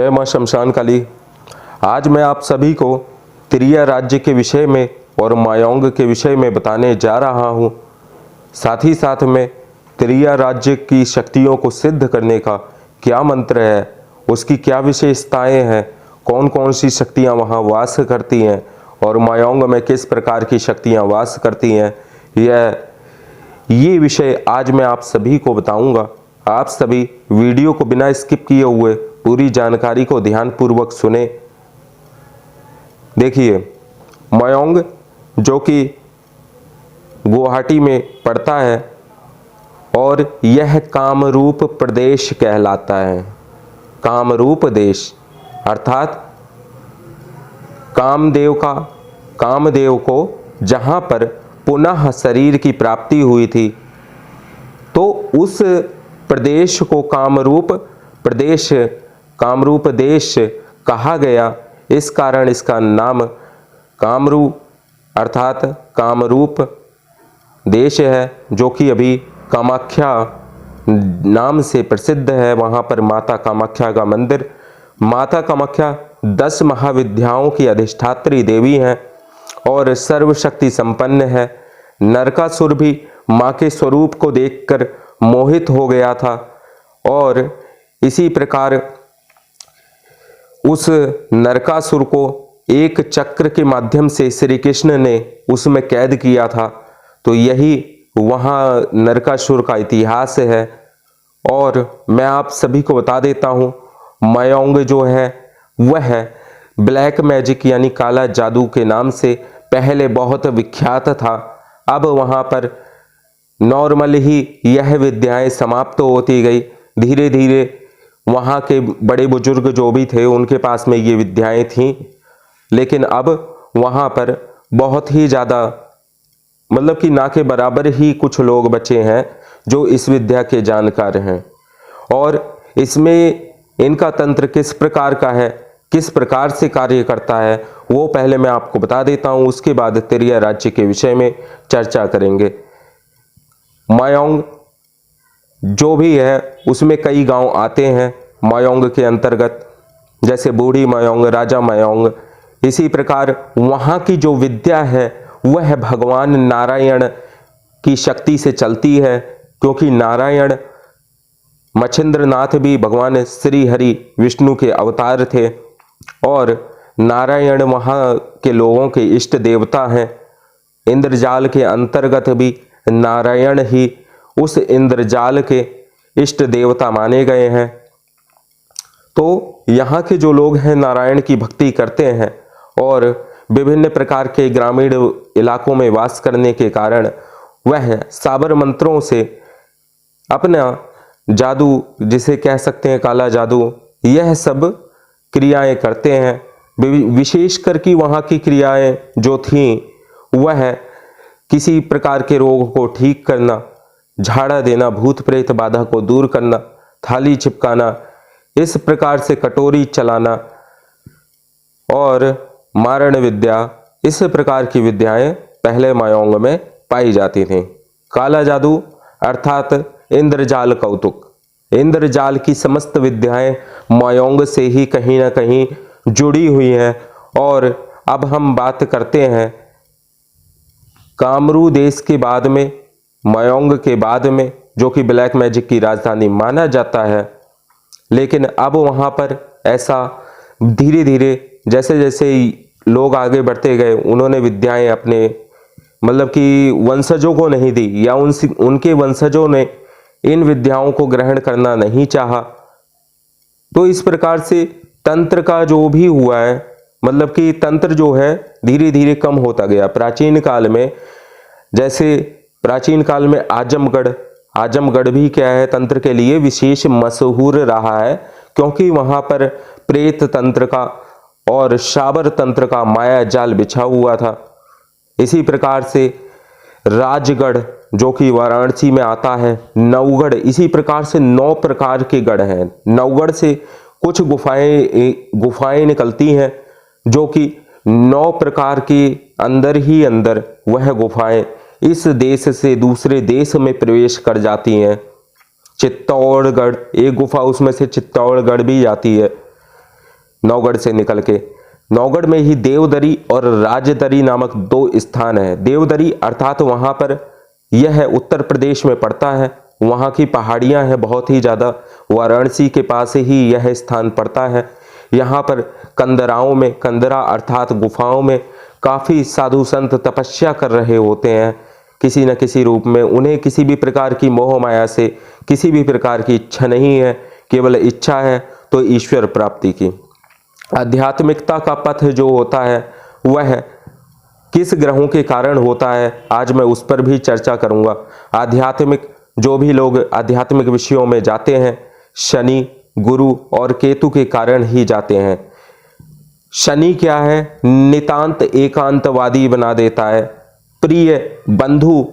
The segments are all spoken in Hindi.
जय मां शमशान काली। आज मैं आप सभी को त्रिया राज्य के विषय में और मायोंग के विषय में बताने जा रहा हूं। साथ ही साथ में त्रिया राज्य की शक्तियों को सिद्ध करने का क्या मंत्र है, उसकी क्या विशेषताएं हैं, कौन कौन सी शक्तियां वहां वास करती हैं और मायोंग में किस प्रकार की शक्तियां वास करती हैं, ये विषय आज मैं आप सभी को बताऊंगा। आप सभी वीडियो को बिना स्किप किए हुए पूरी जानकारी को ध्यानपूर्वक सुने। देखिए, मायोंग जो कि गुवाहाटी में पड़ता है और यह कामरूप प्रदेश कहलाता है। कामरूप देश अर्थात कामदेव को जहां पर पुनः शरीर की प्राप्ति हुई थी, तो उस प्रदेश को कामरूप देश कहा गया। इस कारण इसका नाम कामरू अर्थात कामरूप देश है, जो कि अभी कामाख्या नाम से प्रसिद्ध है। वहाँ पर माता कामाख्या का मंदिर। माता कामाख्या 10 महाविद्याओं की अधिष्ठात्री देवी हैं और सर्वशक्ति संपन्न है। नरकासुर भी माँ के स्वरूप को देखकर मोहित हो गया था और इसी प्रकार उस नरकासुर को एक चक्र के माध्यम से श्री कृष्ण ने उसमें कैद किया था। तो यही वहाँ नरकासुर का इतिहास है। और मैं आप सभी को बता देता हूँ, मायोंग जो है वह ब्लैक मैजिक यानी काला जादू के नाम से पहले बहुत विख्यात था। अब वहाँ पर नॉर्मल ही यह विद्याएं समाप्त होती गई। धीरे धीरे वहाँ के बड़े बुजुर्ग जो भी थे उनके पास में ये विद्याएं थीं, लेकिन अब वहाँ पर बहुत ही ज़्यादा मतलब कि ना के बराबर ही कुछ लोग बचे हैं जो इस विद्या के जानकार हैं। और इसमें इनका तंत्र किस प्रकार का है, किस प्रकार से कार्य करता है, वो पहले मैं आपको बता देता हूँ। उसके बाद त्रिया राज्य के विषय में चर्चा करेंगे। मायोंग जो भी है उसमें कई गांव आते हैं मायोंग के अंतर्गत, जैसे बूढ़ी मायोंग, राजा मायोंग। इसी प्रकार वहाँ की जो विद्या है वह भगवान नारायण की शक्ति से चलती है, क्योंकि नारायण मच्छिंद्रनाथ भी भगवान श्री हरि विष्णु के अवतार थे और नारायण वहाँ के लोगों के इष्ट देवता हैं। इंद्रजाल के अंतर्गत भी नारायण ही उस इंद्रजाल के इष्ट देवता माने गए हैं। तो यहाँ के जो लोग हैं नारायण की भक्ति करते हैं और विभिन्न प्रकार के ग्रामीण इलाकों में वास करने के कारण वह साबर मंत्रों से अपना जादू, जिसे कह सकते हैं काला जादू, यह सब क्रियाएं करते हैं। विशेषकर कि वहाँ की क्रियाएं जो थीं वह किसी प्रकार के रोग को ठीक करना, झाड़ा देना, भूत प्रेत बाधा को दूर करना, थाली चिपकाना, इस प्रकार से कटोरी चलाना और मारण विद्या, इस प्रकार की विद्याएं पहले मायोंग में पाई जाती थीं। काला जादू अर्थात इंद्रजाल कौतुक, इंद्रजाल की समस्त विद्याएं मायोंग से ही कहीं ना कहीं जुड़ी हुई हैं। और अब हम बात करते हैं कामरू देश के बाद में, मायोंग के बाद में, जो कि ब्लैक मैजिक की राजधानी माना जाता है। लेकिन अब वहाँ पर ऐसा धीरे धीरे जैसे जैसे लोग आगे बढ़ते गए, उन्होंने विद्याएं अपने मतलब कि वंशजों को नहीं दी, या उनके वंशजों ने इन विद्याओं को ग्रहण करना नहीं चाहा। तो इस प्रकार से तंत्र का जो भी हुआ है, मतलब कि तंत्र जो है धीरे धीरे कम होता गया। प्राचीन काल में, जैसे प्राचीन काल में आजमगढ़ भी क्या है, तंत्र के लिए विशेष मशहूर रहा है, क्योंकि वहां पर प्रेत तंत्र का और शाबर तंत्र का माया जाल बिछा हुआ था। इसी प्रकार से राजगढ़ जो कि वाराणसी में आता है, नवगढ़, इसी प्रकार से 9 प्रकार के गढ़ हैं। नवगढ़ से कुछ गुफाएं निकलती हैं जो कि 9 प्रकार के अंदर ही अंदर वह गुफाएं इस देश से दूसरे देश में प्रवेश कर जाती हैं। चित्तौड़गढ़ एक गुफा, उसमें से चित्तौड़गढ़ भी जाती है। नौगढ़ से निकल के। नौगढ़ में ही देवदरी और राजदरी नामक दो स्थान है। देवदरी अर्थात वहाँ पर यह उत्तर प्रदेश में पड़ता है, वहाँ की पहाड़ियाँ हैं बहुत ही ज़्यादा, वाराणसी के पास ही यह स्थान पड़ता है। यहाँ पर कंदराओं में, कंदरा अर्थात गुफाओं में काफ़ी साधु संत तपस्या कर रहे होते हैं किसी न किसी रूप में। उन्हें किसी भी प्रकार की मोह माया से किसी भी प्रकार की इच्छा नहीं है, केवल इच्छा है तो ईश्वर प्राप्ति की। आध्यात्मिकता का पथ जो होता है वह किस ग्रहों के कारण होता है, आज मैं उस पर भी चर्चा करूंगा। आध्यात्मिक जो भी लोग आध्यात्मिक विषयों में जाते हैं, शनि, गुरु और केतु के कारण ही जाते हैं। शनि क्या है? नितांत एकांतवादी बना देता है। प्रिय बंधु,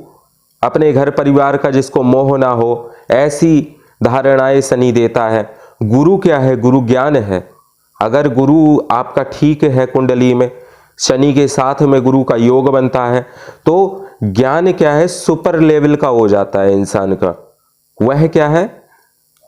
अपने घर परिवार का जिसको मोह ना हो, ऐसी धारणाएं शनि देता है। गुरु क्या है? गुरु ज्ञान है। अगर गुरु आपका ठीक है, कुंडली में शनि के साथ में गुरु का योग बनता है तो ज्ञान क्या है? सुपर लेवल का हो जाता है इंसान का। वह क्या है?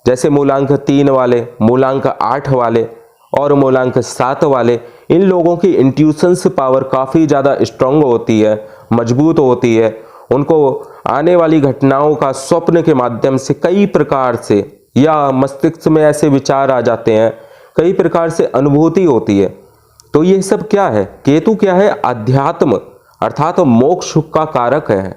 जैसे मूलांक 3 वाले, मूलांक 8 वाले और मूलांक 7 वाले, इन लोगों की इंट्यूशंस पावर काफ़ी ज़्यादा स्ट्रांग होती है, मजबूत होती है। उनको आने वाली घटनाओं का स्वप्न के माध्यम से कई प्रकार से, या मस्तिष्क में ऐसे विचार आ जाते हैं, कई प्रकार से अनुभूति होती है। तो ये सब क्या है? केतु क्या है? अध्यात्म अर्थात मोक्ष का कारक है।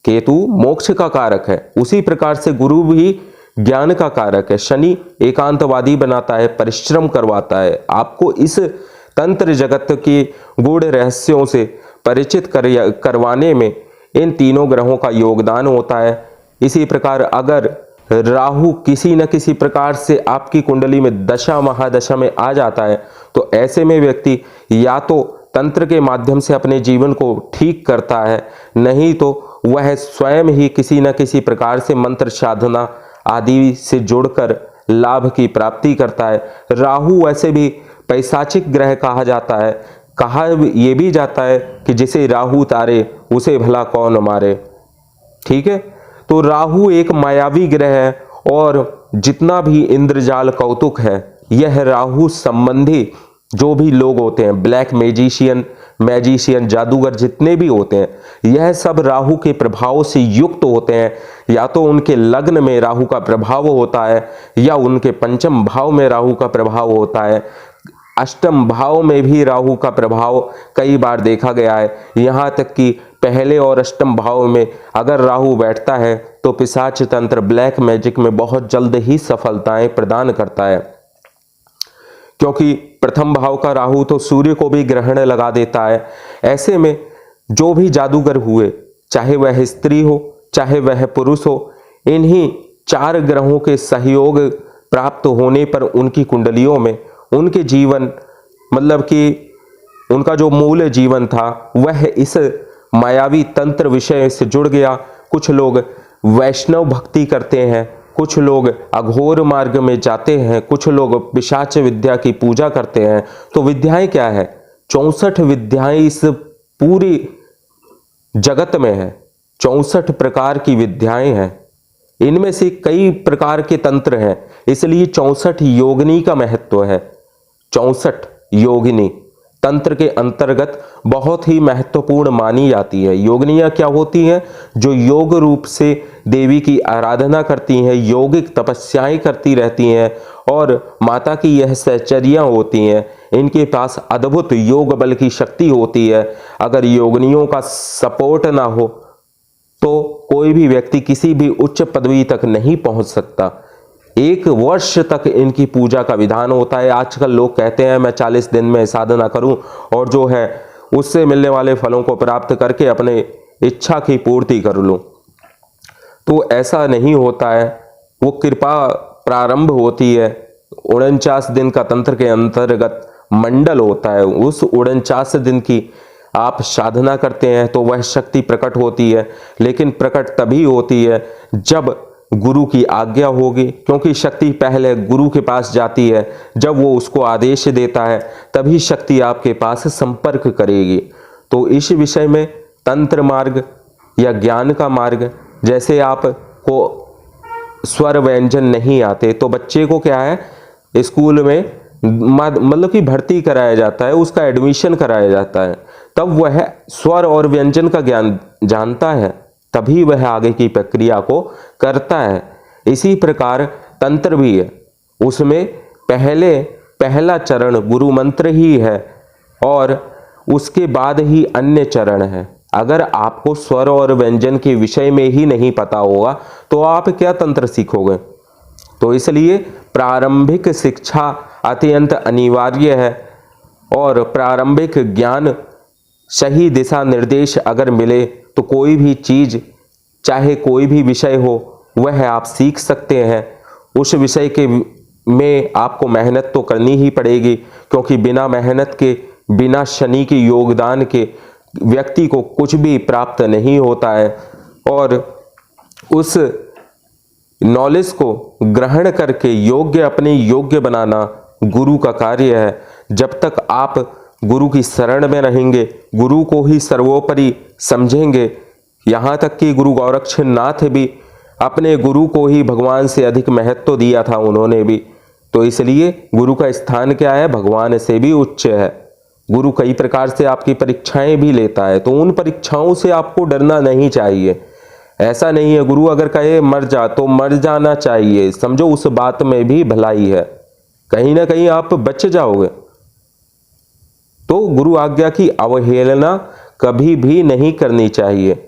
केतु मोक्ष का कारक है। उसी प्रकार से गुरु भी ज्ञान का कारक है। शनि एकांतवादी बनाता है, परिश्रम करवाता है। आपको इस तंत्र जगत के गूढ़ रहस्यों से परिचित करवाने में इन तीनों ग्रहों का योगदान होता है। इसी प्रकार अगर राहु किसी न किसी प्रकार से आपकी कुंडली में दशा महादशा में आ जाता है तो ऐसे में व्यक्ति या तो तंत्र के माध्यम से अपने जीवन को ठीक करता है, नहीं तो वह स्वयं ही किसी न किसी प्रकार से मंत्र साधना आदि से जुड़कर लाभ की प्राप्ति करता है। राहु वैसे भी पैशाचिक ग्रह कहा जाता है। कहा यह भी जाता है कि जिसे राहु तारे उसे भला कौन मारे। ठीक है, तो राहु एक मायावी ग्रह है और जितना भी इंद्रजाल कौतुक है, यह राहु संबंधी जो भी लोग होते हैं, ब्लैक मैजिशियन, जादूगर जितने भी होते हैं, यह सब राहु के प्रभाव से युक्त होते हैं। या तो उनके लग्न में राहु का प्रभाव होता है या उनके पंचम भाव में राहु का प्रभाव होता है। अष्टम भाव में भी राहु का प्रभाव कई बार देखा गया है। यहाँ तक कि पहले और अष्टम भाव में अगर राहु बैठता है तो पिशाच तंत्र, ब्लैक मैजिक में बहुत जल्द ही सफलताएं प्रदान करता है, क्योंकि प्रथम भाव का राहु तो सूर्य को भी ग्रहण लगा देता है। ऐसे में जो भी जादूगर हुए, चाहे वह स्त्री हो चाहे वह पुरुष हो, इन्हीं 4 ग्रहों के सहयोग प्राप्त होने पर उनकी कुंडलियों में उनके जीवन, मतलब कि उनका जो मूल जीवन था वह इस मायावी तंत्र विषय से जुड़ गया। कुछ लोग वैष्णव भक्ति करते हैं, कुछ लोग अघोर मार्ग में जाते हैं, कुछ लोग पिशाच विद्या की पूजा करते हैं। तो विद्याएं क्या है? 64 विद्याएं इस पूरी जगत में है। 64 प्रकार की विद्याएं हैं, इनमें से कई प्रकार के तंत्र हैं, इसलिए 64 योगिनी का महत्व है। 64 योगिनी तंत्र के अंतर्गत बहुत ही महत्वपूर्ण मानी जाती है। योगिनियां क्या होती हैं? जो योग रूप से देवी की आराधना करती हैं, यौगिक तपस्याएं करती रहती हैं और माता की यह सहचर्या होती हैं। इनके पास अद्भुत योग बल की शक्ति होती है। अगर योगिनियों का सपोर्ट ना हो तो कोई भी व्यक्ति किसी भी उच्च पदवी तक नहीं पहुंच सकता। 1 वर्ष तक इनकी पूजा का विधान होता है। आजकल लोग कहते हैं मैं 40 दिन में साधना करूं और जो है उससे मिलने वाले फलों को प्राप्त करके अपने इच्छा की पूर्ति कर लूं, तो ऐसा नहीं होता है। वो कृपा प्रारंभ होती है 49 दिन का तंत्र के अंतर्गत मंडल होता है। उस 49 दिन की आप साधना करते हैं तो वह शक्ति प्रकट होती है, लेकिन प्रकट तभी होती है जब गुरु की आज्ञा होगी, क्योंकि शक्ति पहले गुरु के पास जाती है। जब वो उसको आदेश देता है तभी शक्ति आपके पास संपर्क करेगी। तो इस विषय में तंत्र मार्ग या ज्ञान का मार्ग, जैसे आपको स्वर व्यंजन नहीं आते तो बच्चे को क्या है, स्कूल में मतलब कि भर्ती कराया जाता है, उसका एडमिशन कराया जाता है, तब वह स्वर और व्यंजन का ज्ञान जानता है, तभी वह आगे की प्रक्रिया को करता है। इसी प्रकार तंत्र भी है, उसमें पहला चरण गुरु मंत्र ही है और उसके बाद ही अन्य चरण है। अगर आपको स्वर और व्यंजन के विषय में ही नहीं पता होगा तो आप क्या तंत्र सीखोगे। तो इसलिए प्रारंभिक शिक्षा अत्यंत अनिवार्य है और प्रारंभिक ज्ञान, सही दिशा निर्देश अगर मिले तो कोई भी चीज, चाहे कोई भी विषय हो, वह आप सीख सकते हैं। उस विषय के में आपको मेहनत तो करनी ही पड़ेगी, क्योंकि बिना मेहनत के, बिना शनि के योगदान के व्यक्ति को कुछ भी प्राप्त नहीं होता है। और उस नॉलेज को ग्रहण करके अपने योग्य बनाना गुरु का कार्य है। जब तक आप गुरु की शरण में रहेंगे, गुरु को ही सर्वोपरि समझेंगे, यहाँ तक कि गुरु गोरक्षनाथ भी अपने गुरु को ही भगवान से अधिक महत्व दिया था उन्होंने भी। तो इसलिए गुरु का स्थान क्या है, भगवान से भी उच्च है। गुरु कई प्रकार से आपकी परीक्षाएं भी लेता है, तो उन परीक्षाओं से आपको डरना नहीं चाहिए। ऐसा नहीं है गुरु अगर कहे मर जा तो मर जाना चाहिए, समझो उस बात में भी भलाई है, कहीं ना कहीं आप बच जाओगे। तो गुरु आज्ञा की अवहेलना कभी भी नहीं करनी चाहिए।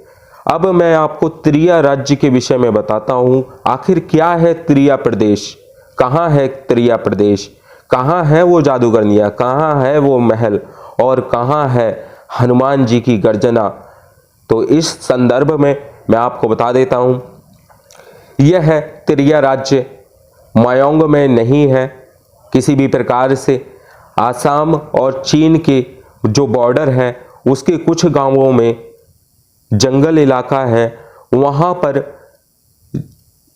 अब मैं आपको त्रिया राज्य के विषय में बताता हूं। आखिर क्या है त्रिया प्रदेश, कहां है त्रिया प्रदेश, कहां है वो जादूगरनिया, कहां है वो महल और कहां है हनुमान जी की गर्जना। तो इस संदर्भ में मैं आपको बता देता हूं, यह है त्रिया राज्य मायोंग में नहीं है किसी भी प्रकार से। आसाम और चीन के जो बॉर्डर है उसके कुछ गांवों में जंगल इलाका है, वहां पर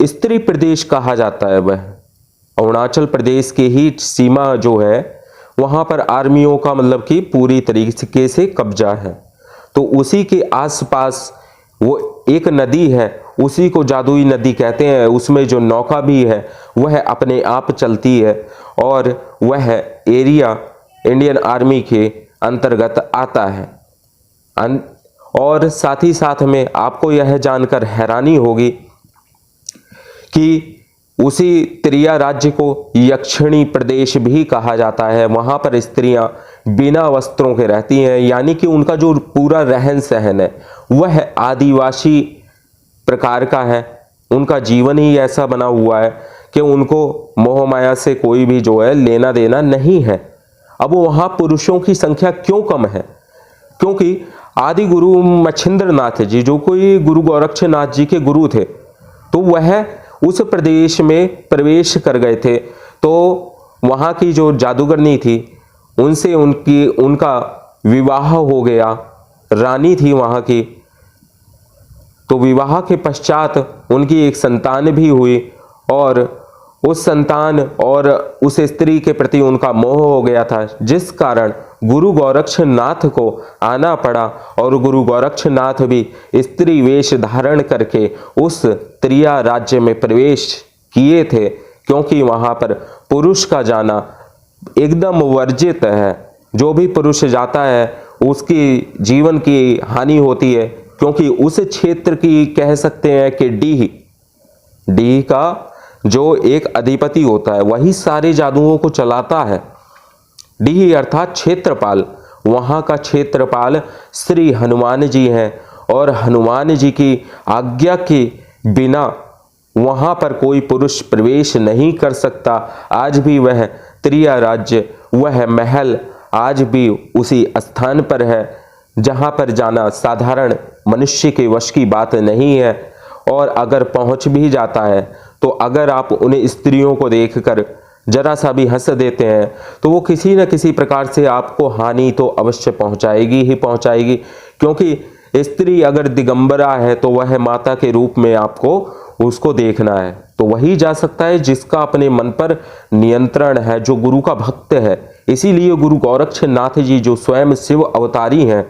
स्त्री प्रदेश कहा जाता है। वह अरुणाचल प्रदेश की ही सीमा जो है, वहां पर आर्मियों का मतलब कि पूरी तरीके से कब्जा है। तो उसी के आसपास वो एक नदी है, उसी को जादुई नदी कहते हैं। उसमें जो नौका भी है वह अपने आप चलती है और वह एरिया इंडियन आर्मी के अंतर्गत आता है। और साथ ही साथ में आपको यह जानकर हैरानी होगी कि उसी त्रिया राज्य को यक्षिणी प्रदेश भी कहा जाता है। वहां पर स्त्रियां बिना वस्त्रों के रहती हैं, यानी कि उनका जो पूरा रहन सहन है वह आदिवासी प्रकार का है। उनका जीवन ही ऐसा बना हुआ है कि उनको मोह माया से कोई भी जो है लेना देना नहीं है। अब वहां पुरुषों की संख्या क्यों कम है, क्योंकि आदि गुरु मच्छिंद्रनाथ जी, जो कोई गुरु गोरक्षनाथ जी के गुरु थे, तो वह उस प्रदेश में प्रवेश कर गए थे। तो वहां की जो जादूगरनी थी उनसे उनका विवाह हो गया, रानी थी वहां की। तो विवाह के पश्चात उनकी एक संतान भी हुई और उस संतान और उस स्त्री के प्रति उनका मोह हो गया था, जिस कारण गुरु गोरक्षनाथ को आना पड़ा और गुरु गोरक्षनाथ भी स्त्री वेश धारण करके उस त्रिया राज्य में प्रवेश किए थे, क्योंकि वहां पर पुरुष का जाना एकदम वर्जित है। जो भी पुरुष जाता है उसकी जीवन की हानि होती है, क्योंकि उस क्षेत्र की कह सकते हैं कि डी का जो एक अधिपति होता है वही सारे जादुओं को चलाता है। डी अर्थात क्षेत्रपाल। वहां का क्षेत्रपाल श्री हनुमान जी हैं और हनुमान जी की आज्ञा के बिना वहां पर कोई पुरुष प्रवेश नहीं कर सकता। आज भी वह त्रिया राज्य, वह महल आज भी उसी स्थान पर है जहां पर जाना साधारण मनुष्य के वश की बात नहीं है। और अगर पहुंच भी जाता है तो अगर आप उन्हें स्त्रियों को देखकर जरा सा भी हंस देते हैं तो वो किसी न किसी प्रकार से आपको हानि तो अवश्य पहुंचाएगी ही पहुंचाएगी, क्योंकि स्त्री अगर दिगंबरा है तो वह माता के रूप में आपको उसको देखना है। तो वही जा सकता है जिसका अपने मन पर नियंत्रण है, जो गुरु का भक्त है। इसीलिए गुरु गोरक्षनाथ जी जो स्वयं शिव अवतारी हैं,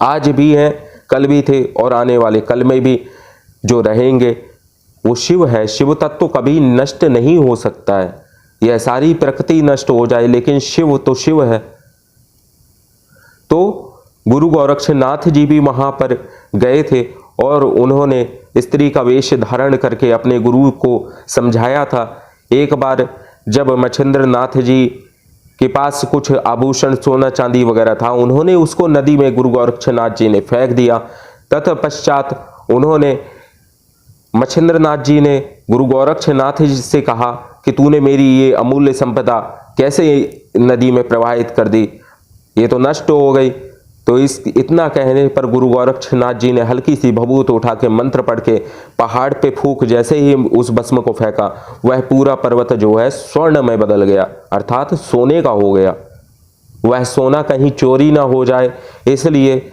आज भी हैं, कल भी थे और आने वाले कल में भी जो रहेंगे वो शिव है। शिव तत्व कभी नष्ट नहीं हो सकता है। यह सारी प्रकृति नष्ट हो जाए, लेकिन शिव तो शिव है। तो गुरु गोरक्षनाथ जी भी वहां पर गए थे और उन्होंने स्त्री का वेश धारण करके अपने गुरु को समझाया था। एक बार जब मच्छिंद्र नाथ जी के पास कुछ आभूषण सोना चांदी वगैरह था, उन्होंने उसको नदी में गुरु गोरक्षनाथ जी ने फेंक दिया। तत्पश्चात उन्होंने मच्छिंद्र नाथ जी ने गुरु गोरक्षनाथ जी से कहा कि तूने मेरी ये अमूल्य संपदा कैसे नदी में प्रवाहित कर दी, ये तो नष्ट हो गई। तो इतना कहने पर गुरु गोरक्षनाथ जी ने हल्की सी भभूत उठा के मंत्र पढ़ के पहाड़ पे फूंक, जैसे ही उस भस्म को फेंका, वह पूरा पर्वत जो है स्वर्ण में बदल गया, अर्थात सोने का हो गया। वह सोना कहीं चोरी ना हो जाए, इसलिए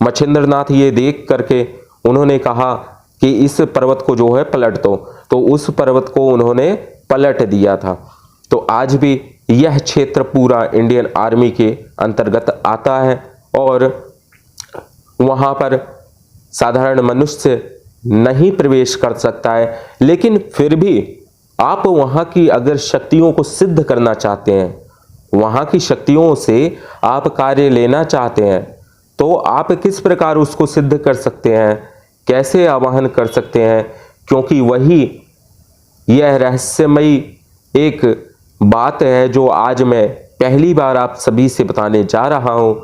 मच्छिंद्र नाथ ये देख करके उन्होंने कहा कि इस पर्वत को जो है पलट दो। तो उस पर्वत को उन्होंने पलट दिया था। तो आज भी यह क्षेत्र पूरा इंडियन आर्मी के अंतर्गत आता है और वहां पर साधारण मनुष्य नहीं प्रवेश कर सकता है। लेकिन फिर भी आप वहां की अगर शक्तियों को सिद्ध करना चाहते हैं, वहां की शक्तियों से आप कार्य लेना चाहते हैं, तो आप किस प्रकार उसको सिद्ध कर सकते हैं, कैसे आवाहन कर सकते हैं, क्योंकि वही यह रहस्यमयी एक बात है जो आज मैं पहली बार आप सभी से बताने जा रहा हूं।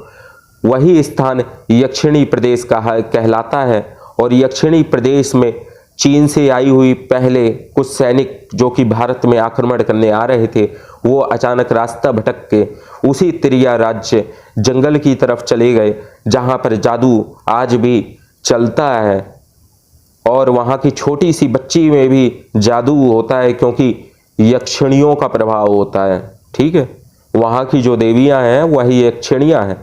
वही स्थान यक्षिणी प्रदेश का कहलाता है और यक्षिणी प्रदेश में चीन से आई हुई पहले कुछ सैनिक जो कि भारत में आक्रमण करने आ रहे थे, वो अचानक रास्ता भटक के उसी त्रिया राज्य जंगल की तरफ चले गए, जहां पर जादू आज भी चलता है और वहां की छोटी सी बच्ची में भी जादू होता है, क्योंकि यक्षिणियों का प्रभाव होता है। ठीक है, वहां की जो देवियां हैं वही यक्षिणियां हैं।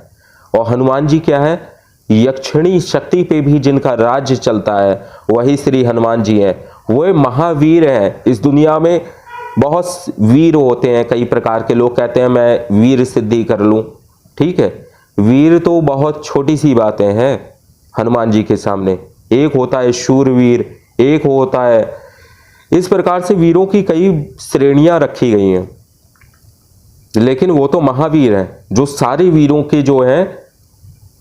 और हनुमान जी क्या है, यक्षिणी शक्ति पे भी जिनका राज्य चलता है वही श्री हनुमान जी हैं। वो महावीर हैं। इस दुनिया में बहुत वीर होते हैं, कई प्रकार के लोग कहते हैं मैं वीर सिद्धि कर लूं। ठीक है, वीर तो बहुत छोटी सी बातें हैं हनुमान जी के सामने। एक होता है शूरवीर, एक होता है, इस प्रकार से वीरों की कई श्रेणियां रखी गई हैं, लेकिन वो तो महावीर हैं जो सारे वीरों के जो हैं,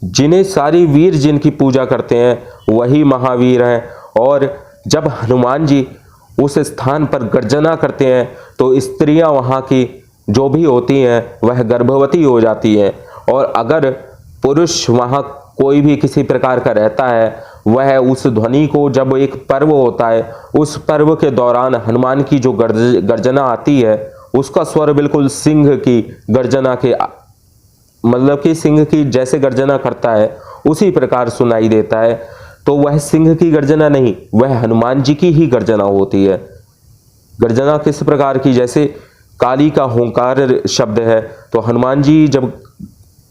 जिन्हें सारे वीर जिनकी पूजा करते हैं वही महावीर हैं। और जब हनुमान जी उस स्थान पर गर्जना करते हैं तो स्त्रियां वहां की जो भी होती हैं वह गर्भवती हो जाती हैं। और अगर पुरुष वहां कोई भी किसी प्रकार का रहता है, वह उस ध्वनि को, जब एक पर्व होता है उस पर्व के दौरान हनुमान की जो गर्जना आती है, उसका स्वर बिल्कुल सिंह की गर्जना के, मतलब कि सिंह की जैसे गर्जना करता है उसी प्रकार सुनाई देता है। तो वह सिंह की गर्जना नहीं, वह हनुमान जी की ही गर्जना होती है। गर्जना किस प्रकार की, जैसे काली का हुंकार शब्द है, तो हनुमान जी जब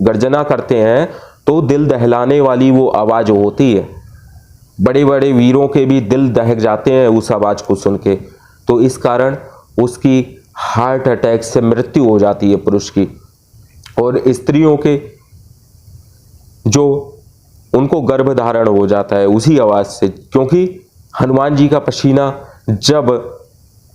गर्जना करते हैं तो दिल दहलाने वाली वो आवाज होती है। बड़े बड़े वीरों के भी दिल दहक जाते हैं उस आवाज को सुन के। तो इस कारण उसकी हार्ट अटैक से मृत्यु हो जाती है पुरुष की, और स्त्रियों के जो उनको गर्भ धारण हो जाता है उसी आवाज से, क्योंकि हनुमान जी का पसीना जब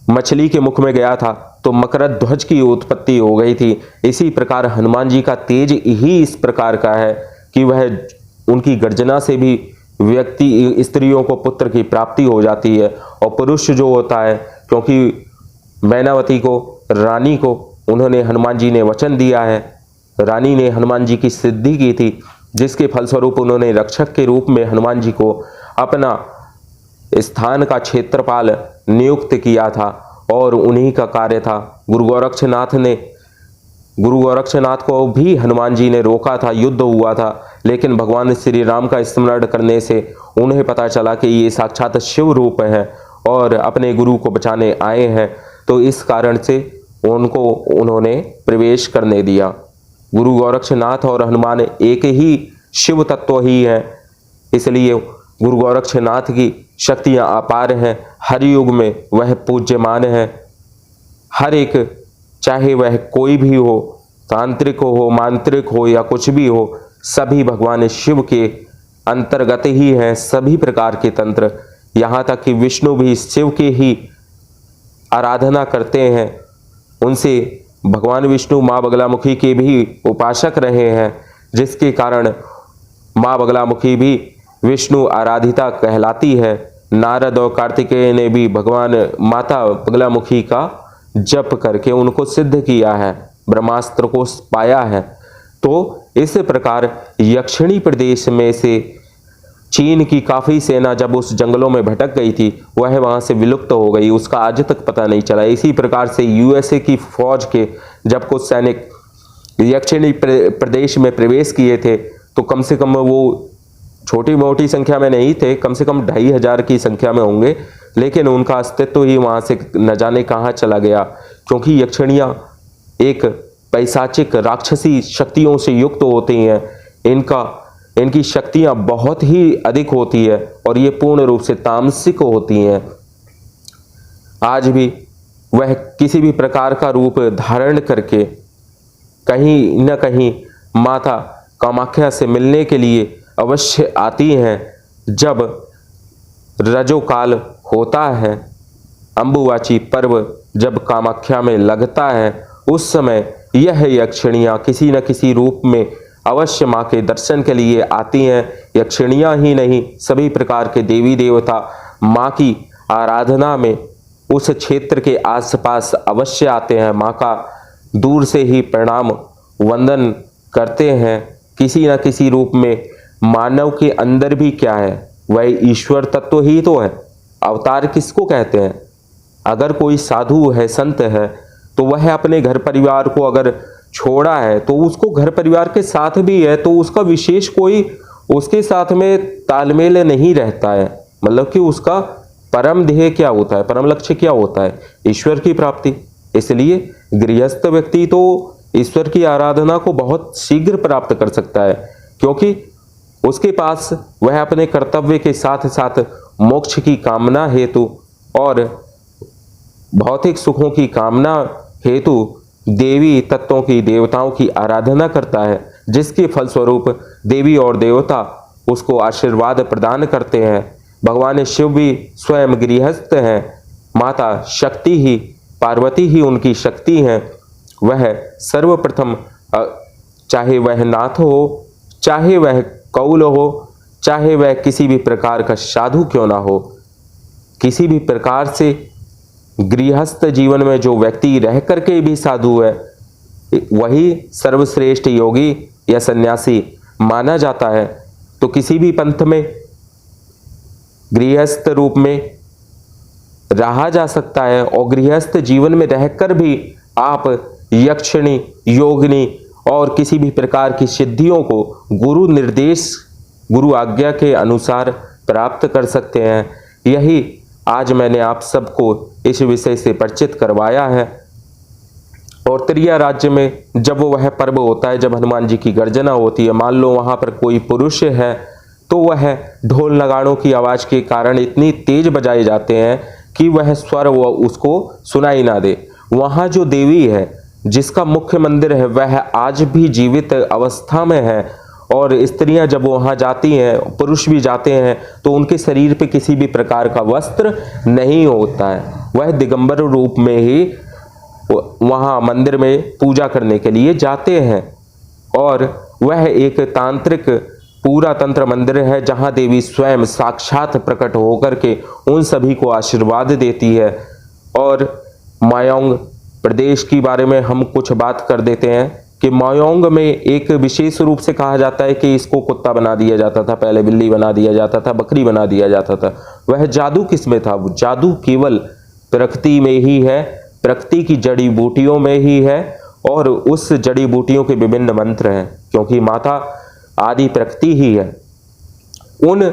मछली के मुख में गया था तो मकर ध्वज की उत्पत्ति हो गई थी। इसी प्रकार हनुमान जी का तेज ही इस प्रकार का है कि वह उनकी गर्जना से भी व्यक्ति, स्त्रियों को पुत्र की प्राप्ति हो जाती है। और पुरुष जो होता है, क्योंकि मैनावती को, रानी को उन्होंने, हनुमान जी ने वचन दिया है, रानी ने हनुमान जी की सिद्धि की थी, जिसके फलस्वरूप उन्होंने रक्षक के रूप में हनुमान जी को अपना स्थान का क्षेत्रपाल नियुक्त किया था और उन्हीं का कार्य था। गुरु गोरक्षनाथ को भी हनुमान जी ने रोका था, युद्ध हुआ था, लेकिन भगवान श्री राम का स्मरण करने से उन्हें पता चला कि ये साक्षात शिव रूप है और अपने गुरु को बचाने आए हैं। तो इस कारण से उनको उन्होंने प्रवेश करने दिया। गुरु गोरक्षनाथ और हनुमान एक ही शिव तत्व ही है, इसलिए गुरु गोरक्षनाथ की शक्तियां अपार हैं। हर युग में वह पूज्यमान है। हर एक, चाहे वह कोई भी हो, तांत्रिक हो, मांत्रिक हो या कुछ भी हो, सभी भगवान शिव के अंतर्गत ही हैं। सभी प्रकार के तंत्र, यहाँ तक कि विष्णु भी शिव के ही आराधना करते हैं। उनसे भगवान विष्णु माँ बगलामुखी के भी उपासक रहे हैं, जिसके कारण माँ बगलामुखी भी विष्णु आराधिता कहलाती है। नारद और कार्तिकेय ने भी भगवान माता बगलामुखी का जप करके उनको सिद्ध किया है, ब्रह्मास्त्र को पाया है। तो इस प्रकार यक्षिणी प्रदेश में से चीन की काफ़ी सेना जब उस जंगलों में भटक गई थी, वह वहाँ से विलुप्त हो गई, उसका आज तक पता नहीं चला। इसी प्रकार से यूएसए की फौज के जब कुछ सैनिक यक्षिणी प्रदेश में प्रवेश किए थे, तो कम से कम वो छोटी मोटी संख्या में नहीं थे, कम से कम 2500 की संख्या में होंगे, लेकिन उनका अस्तित्व ही वहाँ से न जाने कहाँ चला गया। क्योंकि यक्षिणियाँ एक पैशाचिक राक्षसी शक्तियों से युक्त होती हैं, इनकी शक्तियाँ बहुत ही अधिक होती है और ये पूर्ण रूप से तामसिक होती हैं। आज भी वह किसी भी प्रकार का रूप धारण करके कहीं न कहीं माता कामाख्या से मिलने के लिए अवश्य आती हैं। जब रजोकाल होता है, अम्बुवाची पर्व जब कामाख्या में लगता है, उस समय यह यक्षिणियाँ किसी न किसी रूप में अवश्य माँ के दर्शन के लिए आती हैं। यक्षिणियाँ ही नहीं, सभी प्रकार के देवी देवता माँ की आराधना में उस क्षेत्र के आसपास अवश्य आते हैं, माँ का दूर से ही प्रणाम वंदन करते हैं। किसी न किसी रूप में मानव के अंदर भी क्या है, वह ईश्वर तत्व ही तो है। अवतार किसको कहते हैं? अगर कोई साधु है, संत है, तो वह अपने घर परिवार को अगर छोड़ा है तो उसको घर परिवार के साथ भी है, तो उसका विशेष कोई उसके साथ में तालमेल नहीं रहता है। मतलब कि उसका परम ध्येय क्या होता है, परम लक्ष्य क्या होता है? ईश्वर की प्राप्ति। इसलिए गृहस्थ व्यक्ति तो ईश्वर की आराधना को बहुत शीघ्र प्राप्त कर सकता है, क्योंकि उसके पास वह अपने कर्तव्य के साथ साथ मोक्ष की कामना हेतु और भौतिक सुखों की कामना हेतु देवी तत्वों की, देवताओं की आराधना करता है, जिसके फलस्वरूप देवी और देवता उसको आशीर्वाद प्रदान करते हैं। भगवान शिव भी स्वयं गृहस्थ हैं, माता शक्ति ही, पार्वती ही उनकी शक्ति हैं। वह सर्वप्रथम चाहे वह नाथ हो, चाहे वह कौल हो, चाहे वह किसी भी प्रकार का साधु क्यों ना हो, किसी भी प्रकार से गृहस्थ जीवन में जो व्यक्ति रह करके भी साधु है, वही सर्वश्रेष्ठ योगी या सन्यासी माना जाता है। तो किसी भी पंथ में गृहस्थ रूप में रहा जा सकता है और गृहस्थ जीवन में रहकर भी आप यक्षिणी, योगिनी और किसी भी प्रकार की सिद्धियों को गुरु निर्देश, गुरु आज्ञा के अनुसार प्राप्त कर सकते हैं। यही आज मैंने आप सबको इस विषय से परिचित करवाया है। और त्रिया राज्य में जब वह पर्व होता है, जब हनुमान जी की गर्जना होती है, मान लो वहाँ पर कोई पुरुष है, तो वह ढोल नगाड़ों की आवाज़ के कारण इतनी तेज बजाए जाते हैं कि वह स्वर उसको सुनाई ना दे। वहाँ जो देवी है, जिसका मुख्य मंदिर है, वह आज भी जीवित अवस्था में है। और स्त्रियां जब वहाँ जाती हैं, पुरुष भी जाते हैं, तो उनके शरीर पे किसी भी प्रकार का वस्त्र नहीं होता है। वह दिगंबर रूप में ही वहाँ मंदिर में पूजा करने के लिए जाते हैं। और वह एक तांत्रिक पूरा तंत्र मंदिर है, जहाँ देवी स्वयं साक्षात प्रकट होकर के उन सभी को आशीर्वाद देती है। और मायोंग प्रदेश के बारे में हम कुछ बात कर देते हैं कि मायोंग में एक विशेष रूप से कहा जाता है कि इसको कुत्ता बना दिया जाता था, पहले बिल्ली बना दिया जाता था, बकरी बना दिया जाता था। वह जादू किस में था? वो जादू केवल प्रकृति में ही है, प्रकृति की जड़ी बूटियों में ही है, और उस जड़ी बूटियों के विभिन्न मंत्र हैं, क्योंकि माता आदि प्रकृति ही है। उन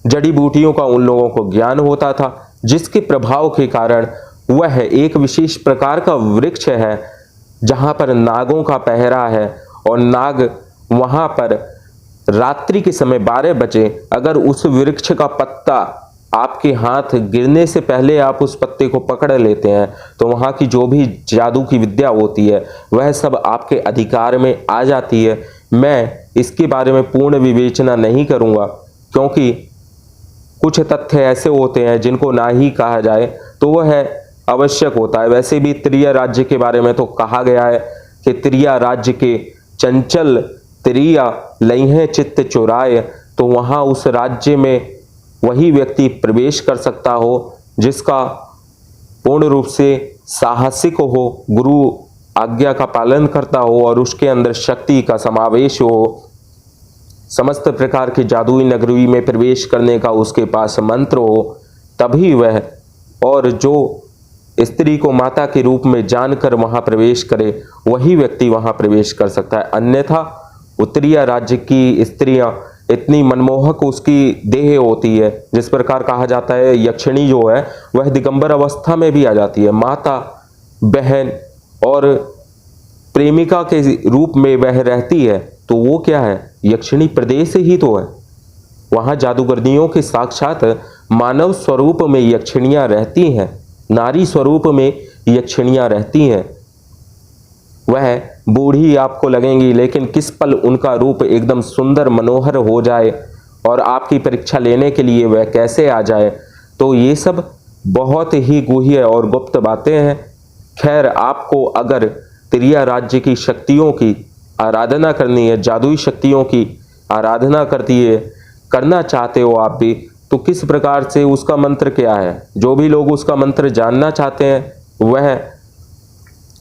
जड़ी बूटियों का उन लोगों को ज्ञान होता था, जिसके प्रभाव के कारण वह एक विशेष प्रकार का वृक्ष है जहाँ पर नागों का पहरा है, और नाग वहाँ पर रात्रि के समय 12 बजे अगर उस वृक्ष का पत्ता आपके हाथ गिरने से पहले आप उस पत्ते को पकड़ लेते हैं, तो वहाँ की जो भी जादू की विद्या होती है वह सब आपके अधिकार में आ जाती है। मैं इसके बारे में पूर्ण विवेचना नहीं करूँगा, क्योंकि कुछ तथ्य ऐसे होते हैं जिनको ना ही कहा जाए, तो वह आवश्यक होता है। वैसे भी त्रिया राज्य के बारे में तो कहा गया है कि त्रिया राज्य के चंचल त्रिया लइहें चित्त चुराए, तो वहां उस राज्य में वही व्यक्ति प्रवेश कर सकता हो जिसका पूर्ण रूप से साहसिक हो, गुरु आज्ञा का पालन करता हो और उसके अंदर शक्ति का समावेश हो, समस्त प्रकार की जादुई नगरी में प्रवेश करने का उसके पास मंत्र हो, तभी वह, और जो स्त्री को माता के रूप में जानकर वहां प्रवेश करे वही व्यक्ति वहां प्रवेश कर सकता है। अन्यथा उत्तरीय राज्य की स्त्रियां इतनी मनमोहक उसकी देह होती है, जिस प्रकार कहा जाता है यक्षिणी जो है वह दिगंबर अवस्था में भी आ जाती है, माता, बहन और प्रेमिका के रूप में वह रहती है। तो वो क्या है, यक्षिणी प्रदेश ही तो है। वहां जादूगरनियों के साक्षात मानव स्वरूप में यक्षिणियां रहती हैं, नारी स्वरूप में यक्षिणियां रहती हैं। वह बूढ़ी आपको लगेंगी, लेकिन किस पल उनका रूप एकदम सुंदर मनोहर हो जाए और आपकी परीक्षा लेने के लिए वह कैसे आ जाए। तो ये सब बहुत ही गुह्य और गुप्त बातें हैं। खैर, आपको अगर त्रिया राज्य की शक्तियों की आराधना करनी है, जादुई शक्तियों की आराधना करना चाहते हो आप भी, तो किस प्रकार से उसका मंत्र क्या है, जो भी लोग उसका मंत्र जानना चाहते हैं वह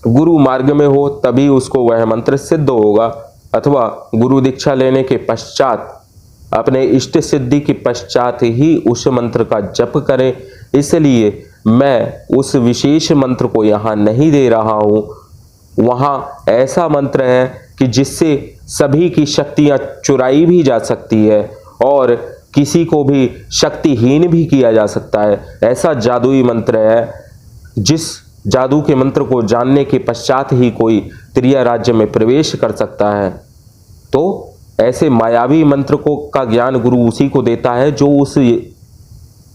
गुरु मार्ग में हो तभी उसको वह मंत्र सिद्ध होगा, अथवा गुरु दीक्षा लेने के पश्चात, अपने इष्ट सिद्धि के पश्चात ही उस मंत्र का जप करें। इसलिए मैं उस विशेष मंत्र को यहाँ नहीं दे रहा हूँ। वहाँ ऐसा मंत्र है कि जिससे सभी की शक्तियाँ चुराई भी जा सकती है और किसी को भी शक्तिहीन भी किया जा सकता है। ऐसा जादुई मंत्र है जिस जादू के मंत्र को जानने के पश्चात ही कोई त्रिया राज्य में प्रवेश कर सकता है। तो ऐसे मायावी मंत्र को का ज्ञान गुरु उसी को देता है जो उस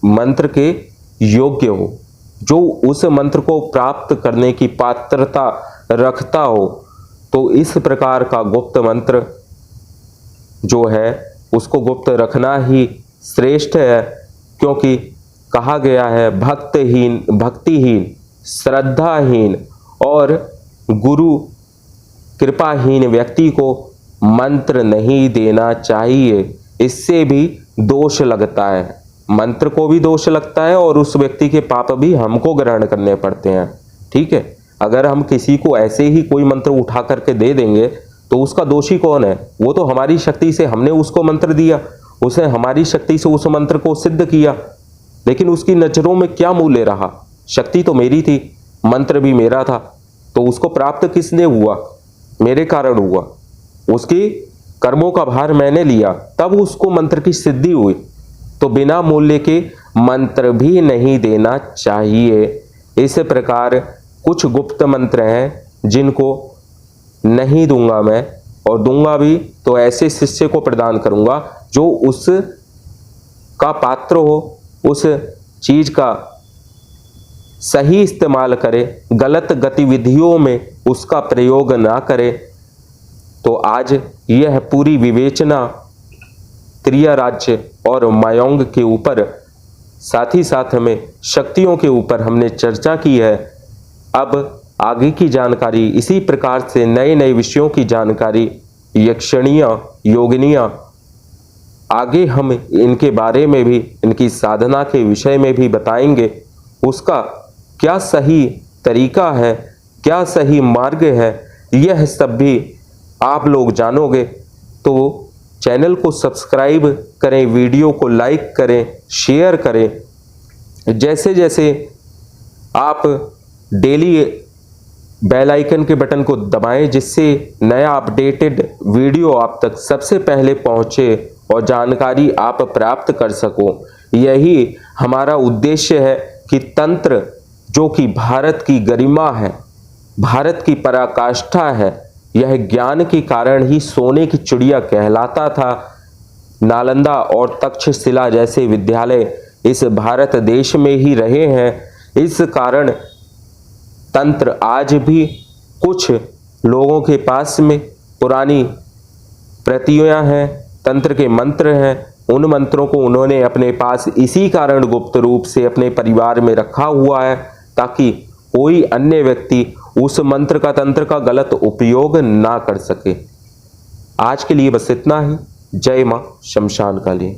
मंत्र के योग्य हो, जो उस मंत्र को प्राप्त करने की पात्रता रखता हो। तो इस प्रकार का गुप्त मंत्र जो है उसको गुप्त रखना ही श्रेष्ठ है, क्योंकि कहा गया है भक्तिहीन, श्रद्धाहीन और गुरु कृपाहीन व्यक्ति को मंत्र नहीं देना चाहिए। इससे भी दोष लगता है, मंत्र को भी दोष लगता है और उस व्यक्ति के पाप भी हमको ग्रहण करने पड़ते हैं। ठीक है, अगर हम किसी को ऐसे ही कोई मंत्र उठा करके दे देंगे तो उसका दोषी कौन है? वो तो हमारी शक्ति से हमने उसको मंत्र दिया, उसने हमारी शक्ति से उस मंत्र को सिद्ध किया, लेकिन उसकी नजरों में क्या मूल्य रहा? शक्ति तो मेरी थी, मंत्र भी मेरा था, तो उसको प्राप्त किसने हुआ? मेरे कारण हुआ। उसकी कर्मों का भार मैंने लिया, तब उसको मंत्र की सिद्धि हुई। तो बिना मूल्य के मंत्र भी नहीं देना चाहिए। इस प्रकार कुछ गुप्त मंत्र हैं जिनको नहीं दूंगा मैं, और दूंगा भी तो ऐसे शिष्य को प्रदान करूंगा जो उस का पात्र हो, उस चीज का सही इस्तेमाल करे, गलत गतिविधियों में उसका प्रयोग ना करे। तो आज यह पूरी विवेचना त्रिया राज्य और मायोंग के ऊपर, साथ ही साथ में शक्तियों के ऊपर हमने चर्चा की है। अब आगे की जानकारी, इसी प्रकार से नए नए विषयों की जानकारी, यक्षिणियाँ, योगिनियाँ, आगे हम इनके बारे में भी, इनकी साधना के विषय में भी बताएंगे। उसका क्या सही तरीका है, क्या सही मार्ग है, यह सब भी आप लोग जानोगे। तो चैनल को सब्सक्राइब करें, वीडियो को लाइक करें, शेयर करें। जैसे जैसे आप डेली बेल आइकन के बटन को दबाएं, जिससे नया अपडेटेड वीडियो आप तक सबसे पहले पहुंचे और जानकारी आप प्राप्त कर सको। यही हमारा उद्देश्य है कि तंत्र, जो कि भारत की गरिमा है, भारत की पराकाष्ठा है, यह ज्ञान के कारण ही सोने की चिड़िया कहलाता था। नालंदा और तक्षशिला जैसे विद्यालय इस भारत देश में ही रहे हैं। इस कारण तंत्र आज भी कुछ लोगों के पास में पुरानी प्रतियां हैं, तंत्र के मंत्र हैं। उन मंत्रों को उन्होंने अपने पास इसी कारण गुप्त रूप से अपने परिवार में रखा हुआ है, ताकि कोई अन्य व्यक्ति उस मंत्र का तंत्र का गलत उपयोग ना कर सके। आज के लिए बस इतना ही। जय मां शमशान काली।